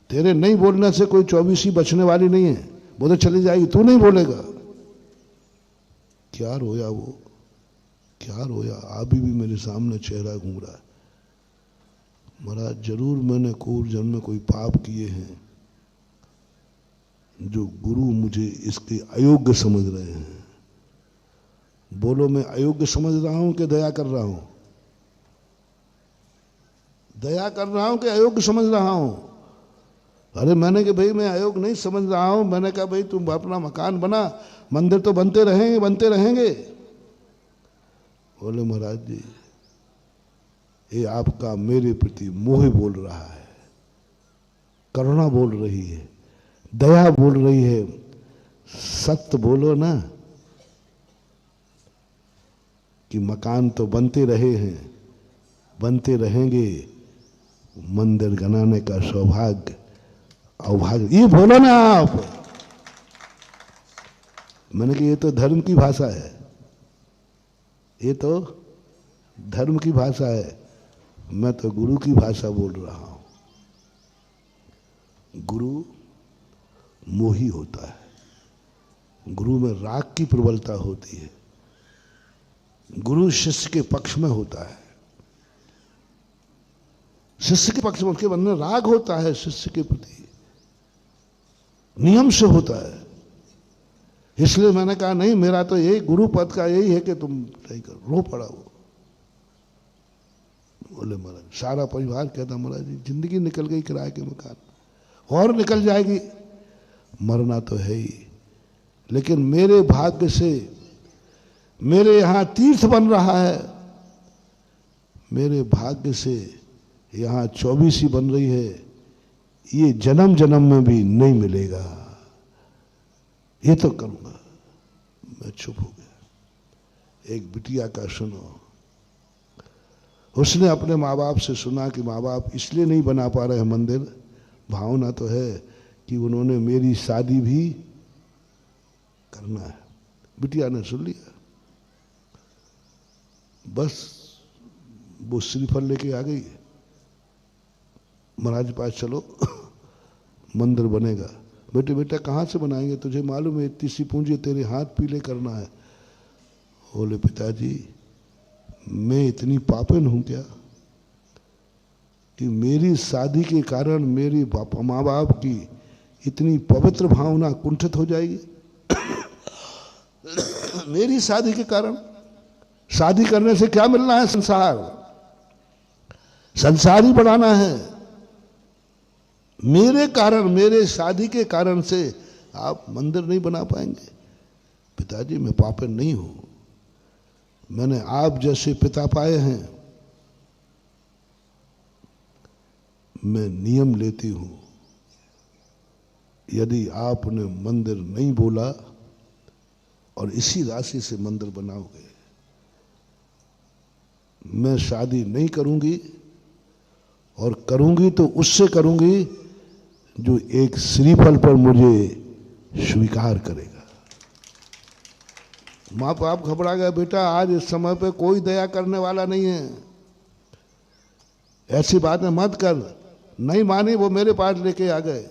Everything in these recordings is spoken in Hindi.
तेरे नहीं बोलने से कोई 24 बचने वाली नहीं है, वो तो चली जाएगी, तू नहीं बोलेगा। क्या रोया वो, क्या रोया। अभी भी मेरे सामने चेहरा घूम रहा है। महाराज जरूर मैंने पूर्व जन्म में कोई पाप किए हैं जो गुरु मुझे इसके अयोग्य समझ रहे हैं। बोलो मैं अयोग्य समझ रहा हूं कि दया कर रहा हूं? दया कर रहा हूं कि अयोग्य समझ रहा हूं? अरे मैंने कि भाई मैं अयोग्य नहीं समझ रहा हूं। मैंने कहा भाई तुम अपना मकान बना, मंदिर तो बनते रहेंगे बनते रहेंगे। बोले महाराज जी ये आपका मेरे प्रति मोह बोल रहा है, करुणा बोल रही है, दया बोल रही है। सत्य बोलो ना कि मकान तो बनते रहे हैं, बनते रहेंगे, मंदिर बनाने का सौभाग्य अभाग्य ये बोलो ना आप। मैंने कहा ये तो धर्म की भाषा है, ये तो धर्म की भाषा है। मैं तो गुरु की भाषा बोल रहा हूं। गुरु मोही होता है, गुरु में राग की प्रबलता होती है, गुरु शिष्य के पक्ष में होता है। शिष्य के पक्ष में उसके मन में राग होता है, शिष्य के प्रति नियम से होता है। इसलिए मैंने कहा नहीं, मेरा तो यही गुरु पद का यही है कि तुम नहीं करो। रो पड़ा वो। बोले महाराज सारा परिवार कहता महाराज जी जिंदगी निकल गई किराए के मकान, और निकल जाएगी, मरना तो है ही। लेकिन मेरे भाग्य से मेरे यहां तीर्थ बन रहा है, मेरे भाग्य से यहां 24 बन रही है, ये जन्म जन्म में भी नहीं मिलेगा, ये तो करूंगा। मैं चुप हो गया। एक बिटिया का सुनो, उसने अपने माँ बाप से सुना कि माँ बाप इसलिए नहीं बना पा रहे हैं मंदिर, भावना तो है कि उन्होंने मेरी शादी भी करना है। बिटिया ने सुन लिया, बस वो श्रीफल लेके आ गई, महाराज पास चलो मंदिर बनेगा। बेटे बेटा कहाँ से बनाएंगे, तुझे मालूम है इतनी सी पूंजी तेरे हाथ पीले करना है। बोले पिताजी मैं इतनी पापन हूं क्या कि मेरी शादी के कारण मेरी माँ बाप की इतनी पवित्र भावना कुंठित हो जाएगी। मेरी शादी के कारण, शादी करने से क्या मिलना है, संसार, संसार ही बढ़ाना है। मेरे कारण, मेरे शादी के कारण से आप मंदिर नहीं बना पाएंगे। पिताजी मैं पापन नहीं हूं, मैंने आप जैसे पिता पाए हैं। मैं नियम लेती हूं, यदि आपने मंदिर नहीं बोला और इसी राशि से मंदिर बनाओगे, मैं शादी नहीं करूंगी, और करूंगी तो उससे करूंगी जो एक श्रीफल पर मुझे स्वीकार करेगा। माँ बाप घबरा गया, बेटा आज इस समय पे कोई दया करने वाला नहीं है, ऐसी बातें मत कर। नहीं मानी, वो मेरे पास लेके आ गए।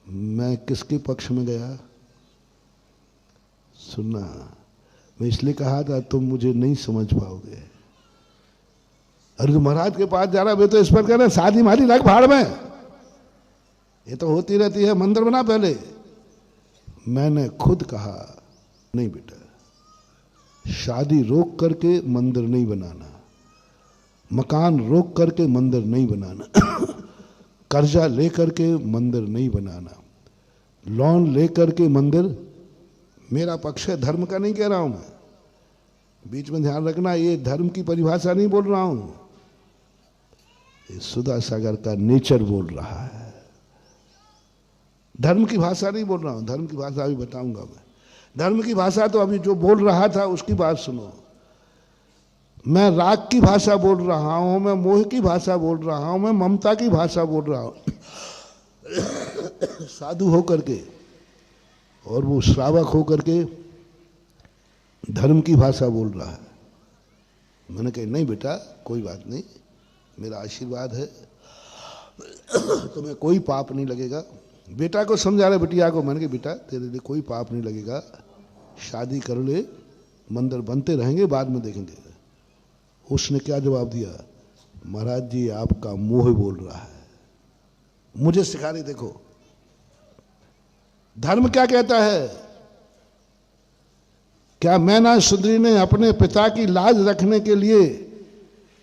मैं किसके पक्ष में गया सुनना, मैं इसलिए कहा था तुम मुझे नहीं समझ पाओगे। अरे तो महाराज के पास जा रहा, वे तो इस पर कह रहे शादी मारी लग भाड़ में, ये तो होती रहती है, मंदिर बना पहले। मैंने खुद कहा नहीं बेटा, शादी रोक करके मंदिर नहीं बनाना, मकान रोक करके मंदिर नहीं बनाना, कर्जा ले करके मंदिर नहीं बनाना, लोन ले करके मंदिर। मेरा पक्ष है, धर्म का नहीं कह रहा हूं मैं, बीच में ध्यान रखना, ये धर्म की परिभाषा नहीं बोल रहा हूं, ये सुधा सागर का नेचर बोल रहा है। धर्म की भाषा नहीं बोल रहा हूं, धर्म की भाषा अभी बताऊंगा मैं। धर्म की भाषा तो अभी जो बोल रहा था उसकी बात सुनो। मैं राग की भाषा बोल रहा हूं, मैं मोह की भाषा बोल रहा हूं, मैं ममता की भाषा बोल रहा हूं। साधु होकर के और वो श्रावक होकर के धर्म की भाषा बोल रहा है। मैंने कहा नहीं बेटा कोई बात नहीं, मेरा आशीर्वाद है, तुम्हें कोई पाप नहीं लगेगा। बेटा को समझा रहे बिटिया को, मैंने कहा बेटा तेरे लिए कोई पाप नहीं लगेगा, शादी कर ले, मंदिर बनते रहेंगे, बाद में देखेंगे। उसने क्या जवाब दिया, महाराज जी आपका मोह बोल रहा है, मुझे सिखा रही। देखो धर्म क्या कहता है। क्या मैना सुंदरी ने अपने पिता की लाज रखने के लिए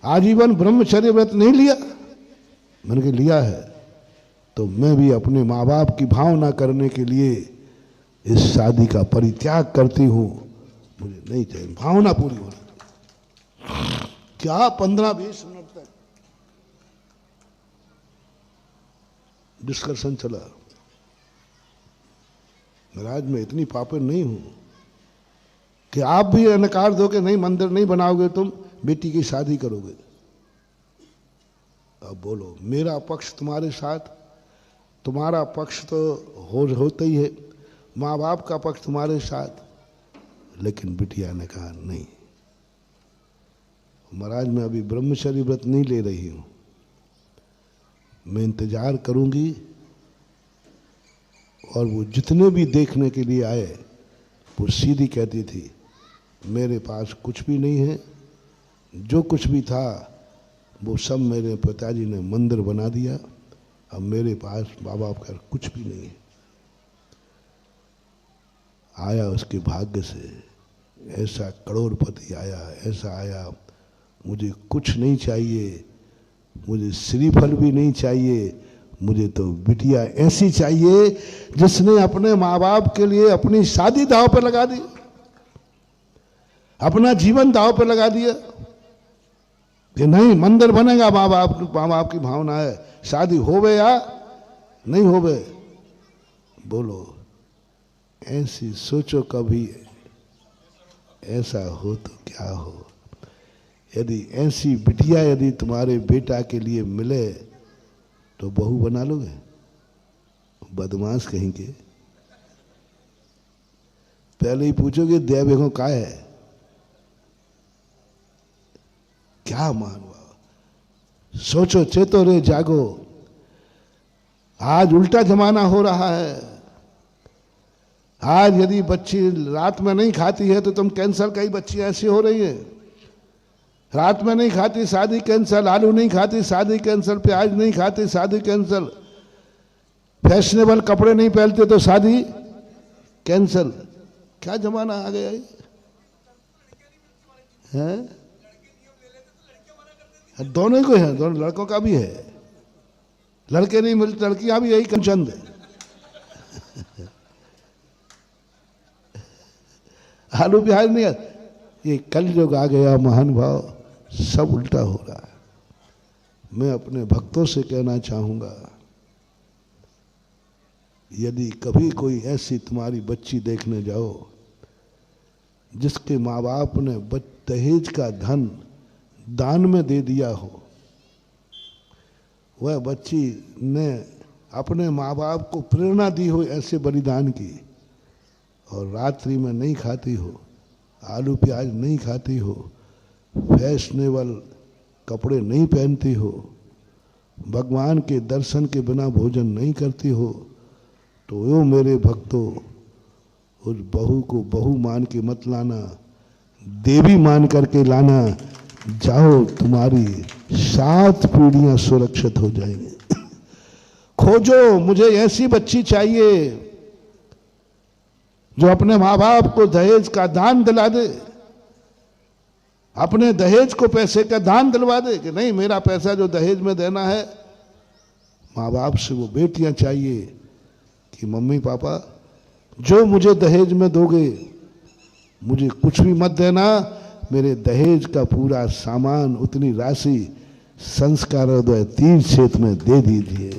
आजीवन ब्रह्मचर्य व्रत नहीं लिया? मैंने कहा लिया है, तो मैं भी अपने माँ बाप की भावना करने के लिए इस शादी का परित्याग करती हूं। मुझे नहीं चाहिए, भावना पूरी होनी। क्या 15-20 मिनट तक डिस्कशन चला। महाराज मैं इतनी पापड़ नहीं हूं कि आप भी इनकार दो कि नहीं मंदिर नहीं बनाओगे तुम, बेटी की शादी करोगे। अब बोलो मेरा पक्ष तुम्हारे साथ, तुम्हारा पक्ष तो होता ही है, माँ बाप का पक्ष तुम्हारे साथ। लेकिन बिटिया ने कहा नहीं महाराज मैं अभी ब्रह्मचर्य व्रत नहीं ले रही हूं, मैं इंतजार करूंगी। और वो जितने भी देखने के लिए आए वो सीधी कहती थी मेरे पास कुछ भी नहीं है, जो कुछ भी था वो सब मेरे पिताजी ने मंदिर बना दिया, अब मेरे पास माँ बाप का कुछ भी नहीं है। आया उसके भाग्य से ऐसा करोड़पति आया, ऐसा आया, मुझे कुछ नहीं चाहिए, मुझे श्रीफल भी नहीं चाहिए, मुझे तो बिटिया ऐसी चाहिए जिसने अपने माँ बाप के लिए अपनी शादी दांव पर लगा दी, अपना जीवन दांव पर लगा दिया कि नहीं मंदिर बनेगा, माँ बाप की भावना है, शादी होवे या नहीं होवे। बोलो ऐसी सोचो कभी ऐसा हो तो क्या हो। यदि ऐसी बिटिया यदि तुम्हारे बेटा के लिए मिले तो बहू बना लोगे? बदमाश कहेंगे, पहले ही पूछोगे देवो का है क्या मानवा। सोचो चेतो रे जागो, आज उल्टा जमाना हो रहा है। आज यदि बच्ची रात में नहीं खाती है तो तुम कैंसर, कई बच्ची ऐसी हो रही है रात में नहीं खाती शादी कैंसल, आलू नहीं खाती शादी कैंसल, प्याज नहीं खाती शादी कैंसल, फैशनेबल कपड़े नहीं पहनते तो शादी कैंसल। क्या जमाना आ गया है? दोनों को है, दोनों लड़कों का भी है, लड़के नहीं मिलते लड़कियां भी यही चंद है। आलू प्याज नहीं है, ये कलयुग आ गया महान भाव, सब उल्टा हो रहा है। मैं अपने भक्तों से कहना चाहूंगा यदि कभी कोई ऐसी तुम्हारी बच्ची देखने जाओ जिसके माँ बाप ने दहेज का धन दान में दे दिया हो, वह बच्ची ने अपने माँ बाप को प्रेरणा दी हो ऐसे बलिदान की, और रात्रि में नहीं खाती हो, आलू प्याज नहीं खाती हो, फैशनेबल कपड़े नहीं पहनती हो, भगवान के दर्शन के बिना भोजन नहीं करती हो, तो यो मेरे भक्तों उस बहू को बहू मान के मत लाना, देवी मान करके लाना। जाओ तुम्हारी 7 पीढ़ियां सुरक्षित हो जाएंगी। खोजो मुझे ऐसी बच्ची चाहिए जो अपने माँ बाप को दहेज का दान दिला दे, अपने दहेज को पैसे का दान दिलवा दे कि नहीं मेरा पैसा जो दहेज में देना है, माँ बाप से वो बेटियां चाहिए कि मम्मी पापा जो मुझे दहेज में दोगे मुझे कुछ भी मत देना, मेरे दहेज का पूरा सामान उतनी राशि संस्कार तीर्थ क्षेत्र में दे दीजिए।